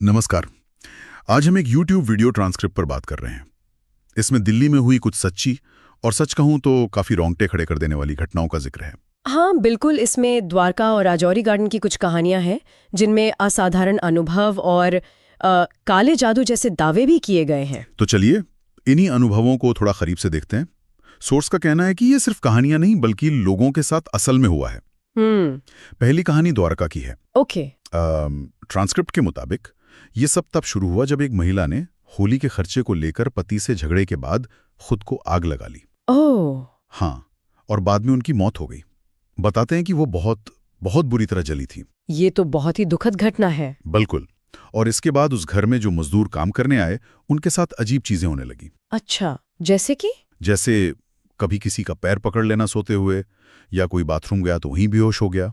नमस्कार। आज हम एक YouTube वीडियो ट्रांसक्रिप्ट पर बात कर रहे हैं। इसमें दिल्ली में हुई कुछ सच्ची और सच कहूं तो काफी रोंगटे खड़े कर देने वाली घटनाओं का जिक्र है। हाँ बिल्कुल, इसमें द्वारका और राजौरी गार्डन की कुछ कहानियां हैं जिनमें असाधारण अनुभव और काले जादू जैसे दावे भी किए गए हैं। तो चलिए इन्हीं अनुभवों को थोड़ा करीब से देखते हैं। सोर्स का कहना है कि ये सिर्फ कहानियां नहीं बल्कि लोगों के साथ असल में हुआ है। पहली कहानी द्वारका की है। ओके। ट्रांसक्रिप्ट के मुताबिक ये सब तब शुरू हुआ जब एक महिला ने होली के खर्चे को लेकर पति से झगड़े के बाद खुद को आग लगा ली। ओह। हाँ, और बाद में उनकी मौत हो गई। बताते हैं कि वो बहुत बहुत बुरी तरह जली थी। ये तो बहुत ही दुखद घटना है। बिल्कुल। और इसके बाद उस घर में जो मजदूर काम करने आए उनके साथ अजीब चीजें होने लगी। अच्छा, जैसे कि? जैसे कभी किसी का पैर पकड़ लेना सोते हुए, या कोई बाथरूम गया तो वहीं बेहोश हो गया।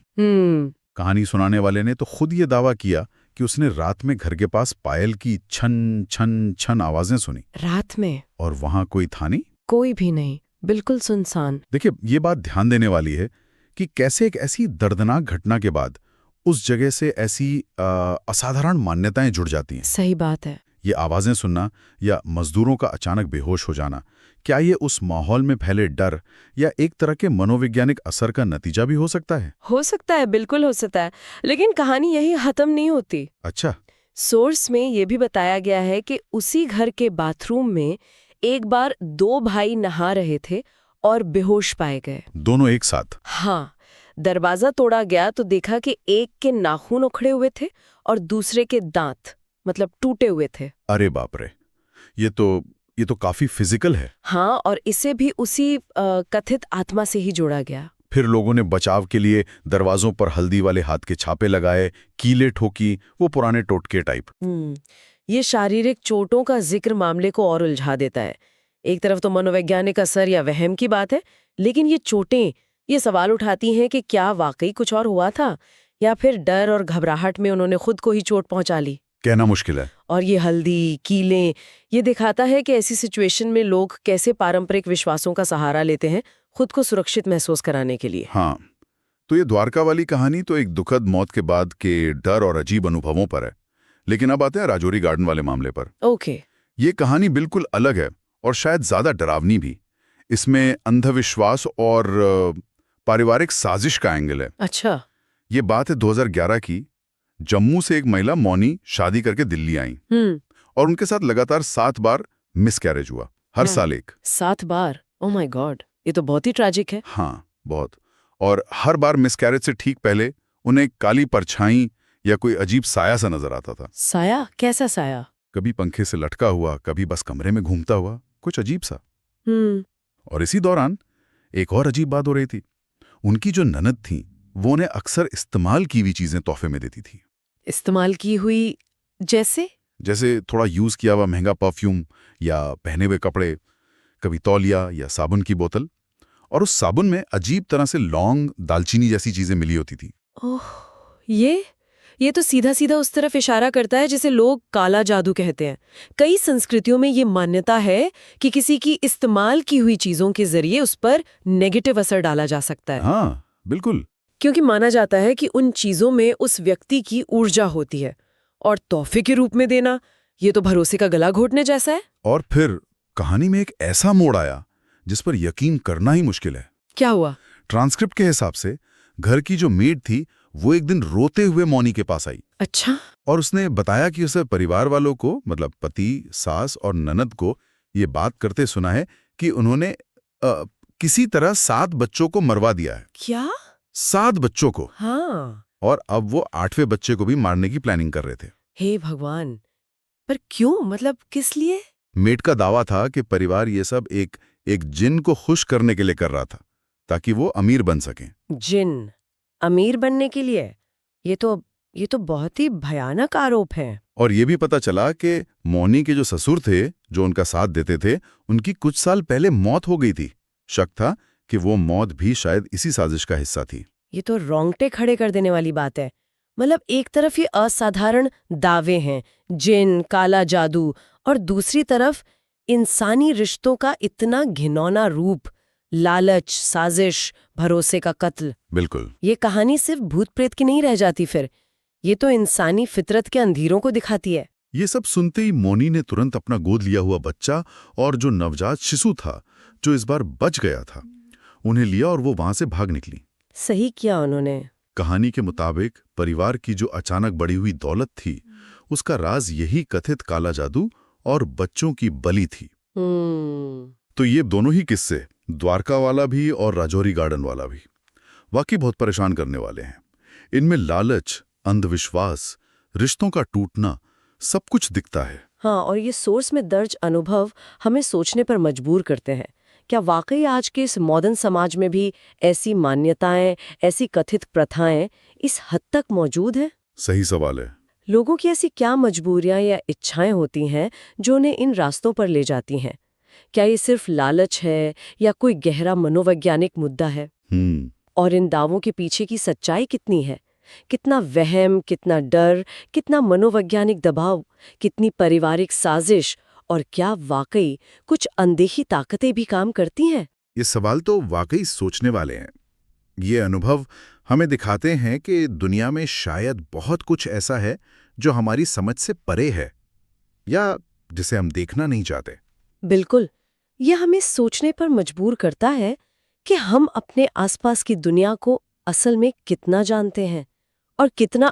कहानी सुनाने वाले ने तो खुद ये दावा किया कि उसने रात में घर के पास पायल की छन छन छन आवाजें सुनी। रात में? और वहां कोई था नहीं, कोई भी नहीं, बिल्कुल सुनसान। देखिए, ये बात ध्यान देने वाली है कि कैसे एक ऐसी दर्दनाक घटना के बाद उस जगह से ऐसी असाधारण मान्यताएं जुड़ जाती हैं। सही बात है। ये आवाजें सुनना या मजदूरों का अचानक बेहोश हो जाना, क्या ये उस माहौल में फैले डर या एक तरह के मनोवैज्ञानिक असर का नतीजा भी हो सकता है? हो सकता है, बिल्कुल हो सकता है। लेकिन कहानी यही खत्म नहीं होती। अच्छा। सोर्स में ये भी बताया गया है कि उसी घर के बाथरूम में एक बार दो भाई नहा रहे थे और बेहोश पाए गए। दोनों एक साथ? हाँ। दरवाजा तोड़ा गया तो देखा कि एक के नाखून उखड़े हुए थे और दूसरे के दांत मतलब टूटे हुए थे। अरे बाप रे, ये तो काफी फिजिकल है। हाँ, और इसे भी उसी कथित आत्मा से ही जोड़ा गया। फिर लोगों ने बचाव के लिए दरवाजों पर हल्दी वाले हाथ के छापे लगाए, कीले ठोकी, वो पुराने टोटके टाइप। ये शारीरिक चोटों का जिक्र मामले को और उलझा देता है। एक तरफ तो मनोवैज्ञानिक असर या वहम की बात है, लेकिन ये चोटें ये सवाल उठाती हैं कि क्या वाकई कुछ और हुआ था या फिर डर और घबराहट में उन्होंने खुद को ही चोट पहुंचा ली। कहना मुश्किल है। और ये हल्दी, कीलें, ये दिखाता है कि ऐसी सिचुएशन में लोग कैसे पारंपरिक विश्वासों का सहारा लेते हैं खुद को सुरक्षित महसूस कराने के लिए। हाँ, तो ये द्वारका वाली कहानी तो एक दुखद मौत के बाद के डर और अजीब अनुभवों पर है। लेकिन अब आते हैं राजौरी गार्डन वाले मामले पर। ओके। ये कहानी बिल्कुल अलग है और शायद ज्यादा डरावनी भी। इसमें अंधविश्वास और पारिवारिक साजिश का एंगल है। अच्छा। ये बात है 2011 की। जम्मू से एक महिला मौनी शादी करके दिल्ली आई और उनके साथ लगातार 7 बार मिसकैरेज हुआ, हर साल एक। 7 बार? ओह माय गॉड, ये तो बहुत ही ट्रैजिक है। हाँ, बहुत। और हर बार मिसकैरेज से ठीक पहले उन्हें काली परछाई या कोई अजीब साया सा नजर आता था। साया? कैसा साया? कभी पंखे से लटका हुआ, कभी बस कमरे में घूमता हुआ, कुछ अजीब सा। और इसी दौरान एक और अजीब बात हो रही थी। उनकी जो ननद थी वो उन्हें अक्सर इस्तेमाल की हुई चीजें तोहफे में देती थी। इस्तेमाल की हुई? जैसे थोड़ा यूज किया हुआ महंगा परफ्यूम या पहने हुए कपड़े, कभी तौलिया या साबुन की बोतल। और उस साबुन में अजीब तरह से लौंग, दालचीनी जैसी चीजें मिली होती थी। ओह, ये तो सीधा सीधा उस तरफ इशारा करता है जिसे लोग काला जादू कहते हैं। कई संस्कृतियों में ये मान्यता है कि किसी की इस्तेमाल की हुई चीजों के जरिए उस पर नेगेटिव असर डाला जा सकता है। हाँ बिल्कुल। क्योंकि माना जाता है कि उन चीजों में उस व्यक्ति की ऊर्जा होती है और तोहफे के रूप में देना ये तो भरोसे का गला घोटने जैसा है। और फिर कहानी में एक ऐसा मोड़ आया जिस पर यकीन करना ही मुश्किल है। क्या हुआ? ट्रांसक्रिप्ट के हिसाब से घर की जो मेड थी वो एक दिन रोते हुए मौनी के पास आई। अच्छा। और उसने बताया कि उसे परिवार वालों को, मतलब पति, सास और ननद को ये बात करते सुना है कि उन्होंने किसी तरह 7 बच्चों को मरवा दिया है। क्या? 7 बच्चों को? हाँ। और अब वो 8वें बच्चे को भी मारने की प्लानिंग कर रहे थे। हे भगवान, पर क्यों, मतलब किस लिए? मेड का दावा था कि परिवार ये सब एक जिन को खुश करने के लिए कर रहा था ताकि वो अमीर बन सकें। जिन अमीर बनने के लिए? ये तो बहुत ही भयानक आरोप है। और ये भी पता चला कि मौनी के जो ससुर थे जो उनका साथ देते थे, उनकी कुछ साल पहले मौत हो गई थी। शक था कि वो मौत भी शायद इसी साजिश का हिस्सा थी। ये तो रोंगटे खड़े कर देने वाली बात है। मतलब एक तरफ ये असाधारण दावे हैं, जिन, काला जादू, और दूसरी तरफ इंसानी रिश्तों का इतना घिनौना रूप, लालच, साजिश, भरोसे का कत्ल। बिल्कुल। ये कहानी सिर्फ भूत प्रेत की नहीं रह जाती फिर। ये तो इंसानी फितरत के अंधेरों को दिखाती है। ये सब सुनते ही मोनी ने तुरंत अपना गोद लिया हुआ बच्चा और जो नवजात शिशु था, जो इस बार बच गया था, उन्हें लिया और वो वहां से भाग निकली। सही किया उन्होंने। कहानी के मुताबिक परिवार की जो अचानक बढ़ी हुई दौलत थी, उसका राज यही कथित काला जादू और बच्चों की बलि थी। तो ये दोनों ही किस्से, द्वारका वाला भी और राजौरी गार्डन वाला भी, वाकई बहुत परेशान करने वाले हैं। इनमें लालच, अंधविश्वास, रिश्तों का टूटना, सब कुछ दिखता है। हाँ, और ये सोर्स में दर्ज अनुभव हमें सोचने पर मजबूर करते हैं। क्या वाकई आज के इस मॉडर्न समाज में भी ऐसी मान्यताएं, ऐसी कथित प्रथाएं इस हद तक मौजूद हैं? सही सवाल है। लोगों की ऐसी क्या मजबूरियां या इच्छाएं होती हैं जो उन्हें इन रास्तों पर ले जाती हैं? क्या ये सिर्फ लालच है या कोई गहरा मनोवैज्ञानिक मुद्दा है? और इन दावों के पीछे की सच्चाई कितनी है? कितना वहम, कितना डर, कितना मनोवैज्ञानिक दबाव, कितनी पारिवारिक साजिश, और क्या वाकई कुछ अनदेखी ताकतें भी काम करती हैं? ये सवाल तो वाकई सोचने वाले हैं। ये अनुभव हमें दिखाते हैं कि दुनिया में शायद बहुत कुछ ऐसा है जो हमारी समझ से परे है, या जिसे हम देखना नहीं चाहते। बिल्कुल, यह हमें सोचने पर मजबूर करता है कि हम अपने आसपास की दुनिया को असल में कितना जानते हैं और कितना